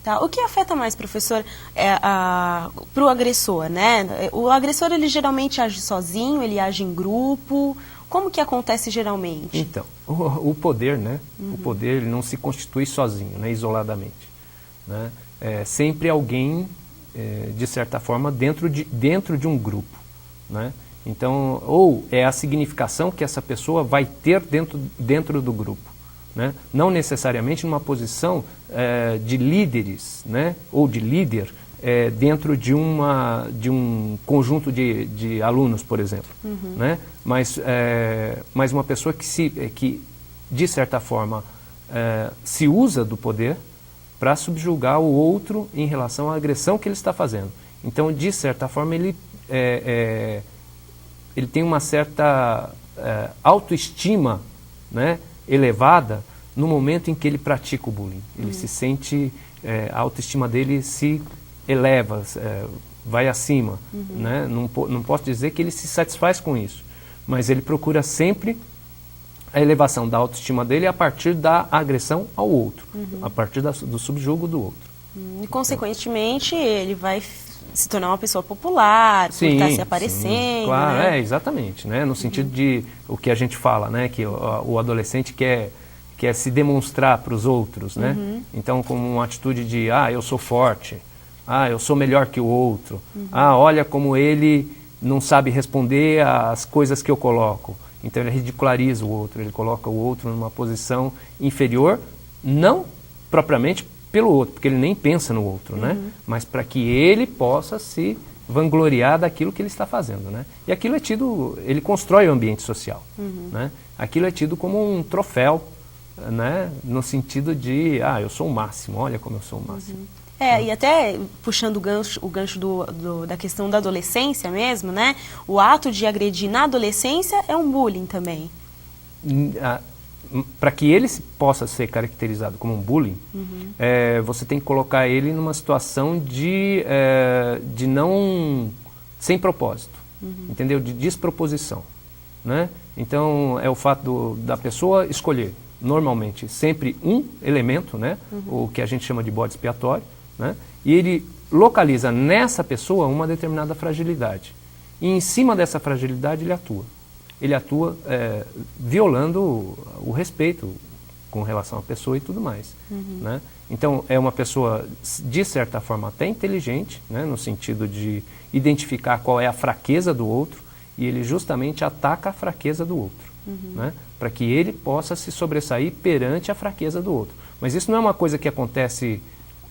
Tá. O que afeta mais, professor, para o agressor, né? O agressor, ele geralmente age sozinho, ele age em grupo. Como que acontece geralmente? Então, o poder, né? O poder ele não se constitui sozinho, né? Isoladamente. Né? É sempre alguém, de certa forma, dentro de um grupo. Né? Então, ou é a significação que essa pessoa vai ter dentro do grupo. Né? Não necessariamente numa posição de líderes, né? Ou de líder, dentro de um conjunto de alunos, por exemplo. Né? Mas uma pessoa que de certa forma, se usa do poder para subjugar o outro em relação à agressão que ele está fazendo. Então, de certa forma, ele tem uma certa autoestima, né, elevada no momento em que ele pratica o bullying. Ele se sente, a autoestima dele se eleva, vai acima. Né? Não posso dizer que ele se satisfaz com isso, mas ele procura sempre a elevação da autoestima dele a partir da agressão ao outro, a partir do subjugo do outro. E, consequentemente, ele vai se tornar uma pessoa popular, por estar se aparecendo. Sim, claro, né? Exatamente. Né? No sentido de o que a gente fala, né? Que o adolescente quer se demonstrar para os outros. Né? Então, como uma atitude de, eu sou forte, eu sou melhor que o outro, olha como ele não sabe responder às coisas que eu coloco. Então ele ridiculariza o outro, ele coloca o outro numa posição inferior, não propriamente pelo outro, porque ele nem pensa no outro, né? Mas para que ele possa se vangloriar daquilo que ele está fazendo. Né? E aquilo é tido, ele constrói o ambiente social. Né? Aquilo é tido como um troféu, né? No sentido de, eu sou o máximo, olha como eu sou o máximo. E até puxando o gancho da questão da adolescência mesmo, né? O ato de agredir na adolescência é um bullying também. Para que ele possa ser caracterizado como um bullying, você tem que colocar ele numa situação de não, sem propósito, entendeu? De desproposição. Né? Então, é o fato da pessoa escolher, normalmente, sempre um elemento, né? O que a gente chama de bode expiatório, né? E ele localiza nessa pessoa uma determinada fragilidade. E em cima dessa fragilidade ele atua. Ele atua violando o respeito com relação à pessoa e tudo mais. Né? Então, é uma pessoa, de certa forma, até inteligente, né? No sentido de identificar qual é a fraqueza do outro, e ele justamente ataca a fraqueza do outro. Né? Para que ele possa se sobressair perante a fraqueza do outro. Mas isso não é uma coisa que acontece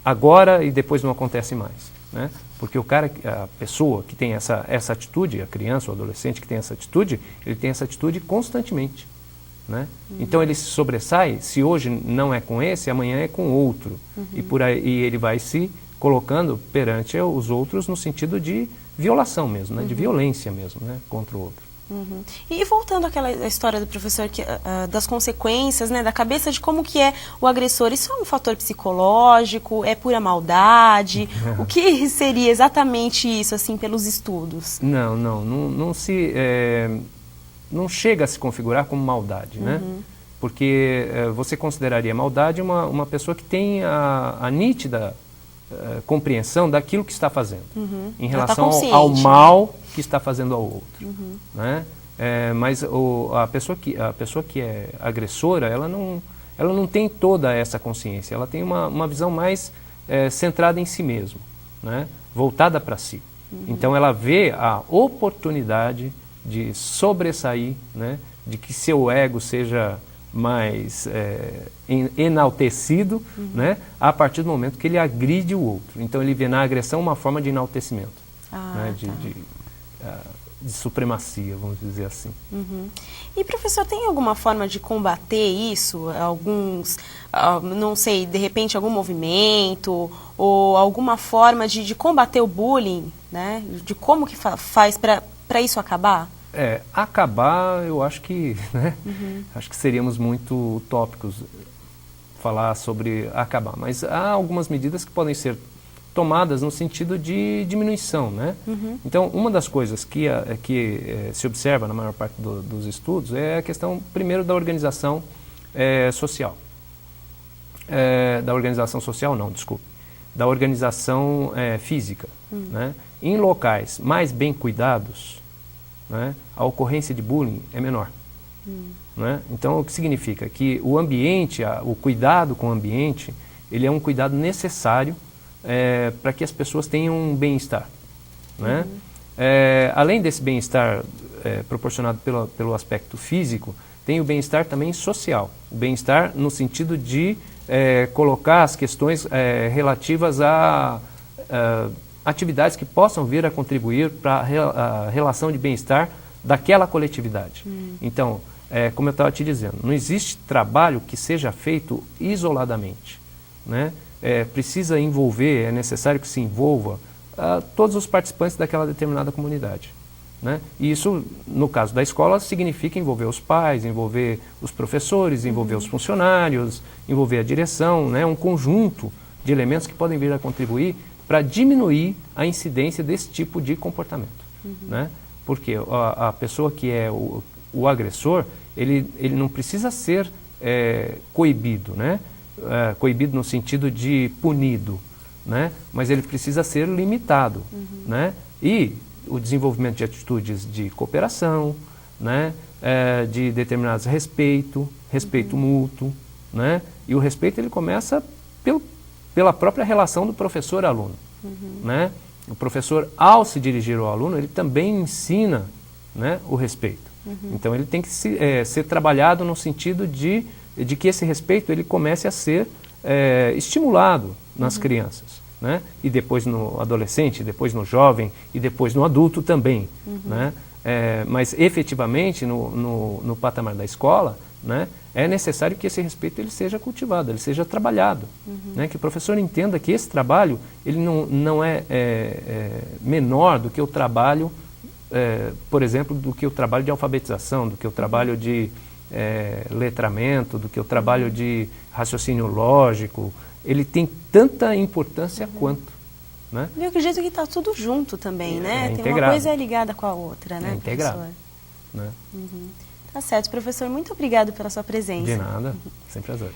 agora e depois não acontece mais. Né? Porque a pessoa que tem essa atitude, a criança ou adolescente que tem essa atitude, ele tem essa atitude constantemente. Né? Então ele se sobressai, se hoje não é com esse, amanhã é com outro. E ele vai se colocando perante os outros no sentido de violação mesmo, né? De violência mesmo, né? Contra o outro. E voltando àquela história do professor das consequências, né, da cabeça de como que é o agressor, isso é um fator psicológico, é pura maldade? O que seria exatamente isso, assim, pelos estudos? Não chega a se configurar como maldade, né? Porque você consideraria maldade uma pessoa que tem a nítida compreensão daquilo que está fazendo, em relação ao mal que está fazendo ao outro. Né? Mas a pessoa que é agressora, ela não tem toda essa consciência, ela tem uma visão mais centrada em si mesma, né? Voltada para si. Então ela vê a oportunidade de sobressair, né? De que seu ego seja mais enaltecido, né? A partir do momento que ele agride o outro. Então ele vê na agressão uma forma de enaltecimento, né? De supremacia, vamos dizer assim. E, professor, tem alguma forma de combater isso? Não sei, de repente algum movimento ou alguma forma de combater o bullying, né? De como que faz para isso acabar? Acabar, eu acho que, né? Acho que seríamos muito utópicos falar sobre acabar, mas há algumas medidas que podem ser tomadas no sentido de diminuição, né? Então, uma das coisas que se observa na maior parte dos estudos é a questão, primeiro, da organização social. Da organização social, não, desculpe. da organização física. Né? Em locais mais bem cuidados, né, a ocorrência de bullying é menor. Né? Então, o que significa? Que o ambiente, o cuidado com o ambiente, ele é um cuidado necessário para que as pessoas tenham um bem-estar. Né? Além desse bem-estar proporcionado pelo aspecto físico, tem o bem-estar também social. O bem-estar no sentido de colocar as questões relativas a atividades que possam vir a contribuir para a relação de bem-estar daquela coletividade. Então, como eu estava te dizendo, não existe trabalho que seja feito isoladamente. Né? Precisa envolver, é necessário que se envolva todos os participantes daquela determinada comunidade. Né? E isso, no caso da escola, significa envolver os pais, envolver os professores, envolver os funcionários, envolver a direção, né? Um conjunto de elementos que podem vir a contribuir para diminuir a incidência desse tipo de comportamento. Né? Porque a pessoa que é o agressor, ele não precisa ser coibido, né? Coibido no sentido de punido, né? Mas ele precisa ser limitado. Né? E o desenvolvimento de atitudes de cooperação, né? De determinados respeito mútuo. Né? E o respeito ele começa pela própria relação do professor-aluno. Né? O professor, ao se dirigir ao aluno, ele também ensina, né, o respeito. Então, ele tem que ser trabalhado no sentido de que esse respeito ele comece a ser estimulado nas crianças. Né? E depois no adolescente, depois no jovem e depois no adulto também. Né? Mas, efetivamente, no patamar da escola, né, é necessário que esse respeito ele seja cultivado, ele seja trabalhado. Né? Que o professor entenda que esse trabalho ele não é menor do que o trabalho, por exemplo, do que o trabalho de alfabetização, do que o trabalho de letramento, do que o trabalho de raciocínio lógico. Ele tem tanta importância quanto. Né? Eu acredito que está tudo junto também, né? Tem integrado. uma coisa ligada com a outra, né, integrado. professor? Né? Tá certo, professor. Muito obrigado pela sua presença. De nada, sem prazer.